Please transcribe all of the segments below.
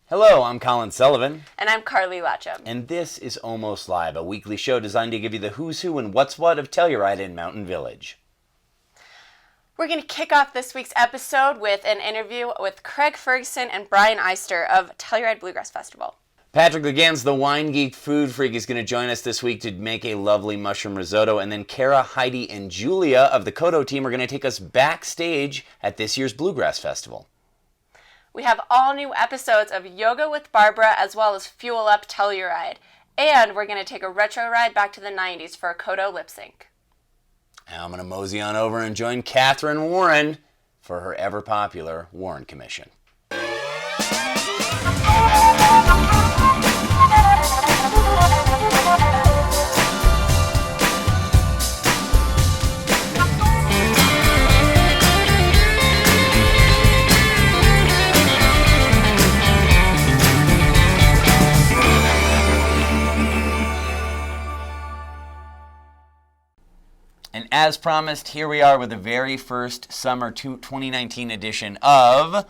Hello, I'm Colin Sullivan. And I'm Carly Latcham. And this is Almost Live, a weekly show designed to give you the who's who and what's what of Telluride in Mountain Village. We're going to kick off this week's episode with an interview with Craig Ferguson and Brian Eister of Telluride Bluegrass Festival. Patrick Legans, the wine geek food freak, is going to join us this week to make a lovely mushroom risotto. And then Kara, Heidi, and Julia of the Kodo team are going to take us backstage at this year's Bluegrass Festival. We have all new episodes of Yoga with Barbara as well as Fuel Up Telluride. And we're going to take a retro ride back to the 90s for a Kodo lip sync. Now I'm going to mosey on over and join Catherine Warren for her ever-popular Warren Commission. And as promised, here we are with the very first summer 2019 edition of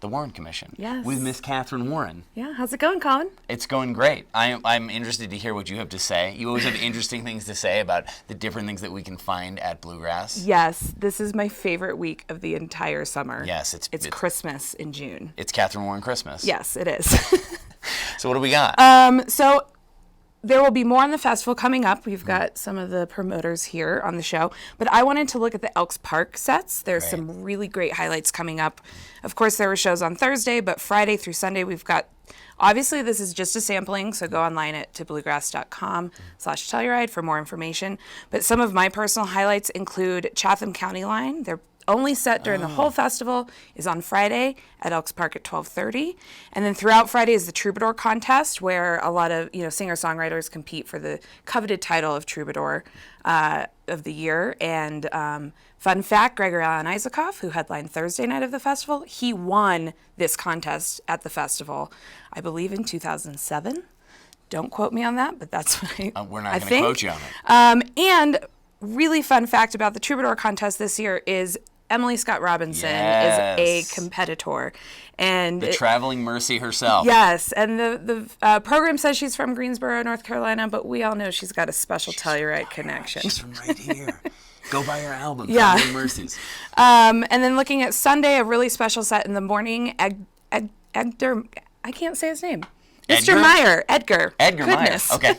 the Warren Commission. Yes. With Miss Catherine Warren. Yeah, how's it going, Colin? It's going great. I'm interested to hear what you have to say. You always have interesting things to say about the different things that we can find at Bluegrass. Yes, this is my favorite week of the entire summer. Yes, it's Christmas in June. It's Catherine Warren Christmas. Yes, it is. So what do we got? So there will be more on the festival coming up. We've got some of the promoters here on the show. But I wanted to look at the Elks Park sets. There's some really great highlights coming up. Of course, there were shows on Thursday, but Friday through Sunday we've got, obviously this is just a sampling, so go online to bluegrass.com/Telluride for more information. But some of my personal highlights include Chatham County Line. They're only set during the whole festival is on Friday at Elks Park at 12:30. And then throughout Friday is the Troubadour contest, where a lot of singer-songwriters compete for the coveted title of Troubadour of the year. And fun fact, Gregory Alan Isaacoff, who headlined Thursday night of the festival, he won this contest at the festival, I believe in 2007. Don't quote me on that, but that's what we're not going to quote you on it. And really fun fact about the Troubadour contest this year is Emily Scott Robinson is a competitor. And the traveling Mercy herself. Yes, and the program says she's from Greensboro, North Carolina, but we all know she's got a special Telluride connection. She's from right here. Go buy her album, Yeah. Traveling Mercies. And then looking at Sunday, a really special set in the morning, Edgar, I can't say his name. Mr. Meyer, Edgar. Goodness. Meyer, okay.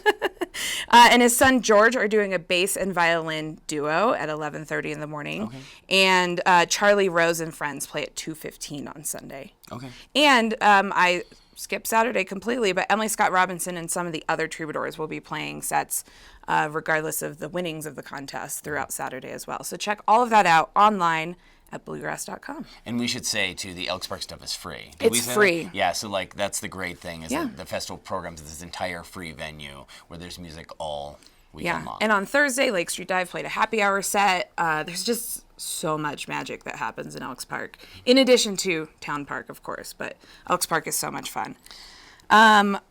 And his son George are doing a bass and violin duo at 11:30 in the morning. Okay. And Charlie Rose and friends play at 2:15 on Sunday. Okay. And I skipped Saturday completely, but Emily Scott Robinson and some of the other troubadours will be playing sets regardless of the winnings of the contest throughout Saturday as well. So check all of that out online at bluegrass.com. And we should say, too, the Elks Park stuff is free. It's free. That? Yeah, so, that's the great thing is that the festival programs this entire free venue where there's music all weekend long. And on Thursday, Lake Street Dive played a happy hour set. There's just so much magic that happens in Elks Park, in addition to Town Park, of course, but Elks Park is so much fun.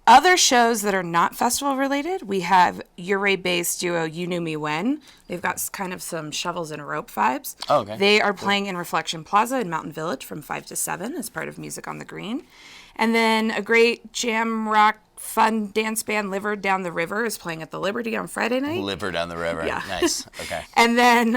Other shows that are not festival related, we have Uray-based duo You Knew Me When. They've got kind of some shovels and a rope vibes. Oh, okay. They are playing in Reflection Plaza in Mountain Village from 5 to 7 as part of Music on the Green. And then a great jam rock fun dance band, Liver Down the River, is playing at the Liberty on Friday night. Liver Down the River. Yeah. Nice. Okay. And then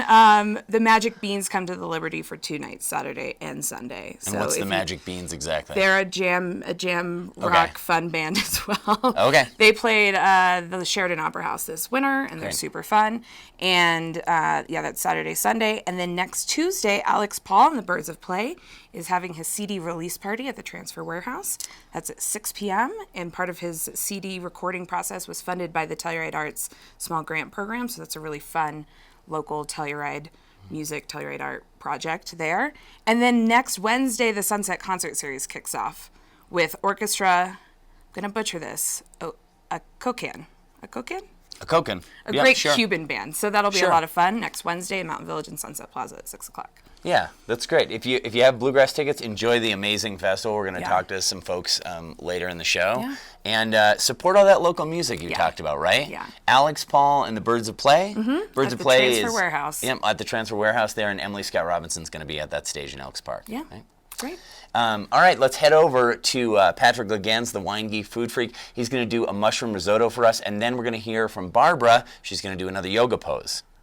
the Magic Beans come to the Liberty for 2 nights, Saturday and Sunday. And what's the Magic Beans exactly? They're a jam rock fun band as well. Okay. They played the Sheridan Opera House this winter, and they're super fun. And that's Saturday, Sunday. And then next Tuesday, Alex Paul and the Birds of Play is having his CD release party at the Transfer Warehouse. That's at 6 p.m. And part of his CD recording process was funded by the Telluride Arts Small Grant Program. So that's a really fun local Telluride music, Telluride art project there. And then next Wednesday, the Sunset Concert Series kicks off with orchestra, I'm going to butcher this, a Kokan. A Kokan? A Kokan. A great Cuban band. So that'll be a lot of fun next Wednesday in Mountain Village and Sunset Plaza at 6 o'clock. Yeah, that's great. If you have Bluegrass tickets, enjoy the amazing festival. We're going to talk to some folks later in the show. Yeah. And support all that local music you talked about, right? Yeah. Alex Paul and the Birds of Play. Mm-hmm. Birds of Play Transfer Warehouse. Yeah, at the Transfer Warehouse there, and Emily Scott Robinson's going to be at that stage in Elks Park. Yeah. Right? Great. All right, let's head over to Patrick Legans, the Wine Geek Food Freak. He's going to do a mushroom risotto for us, and then we're going to hear from Barbara. She's going to do another yoga pose.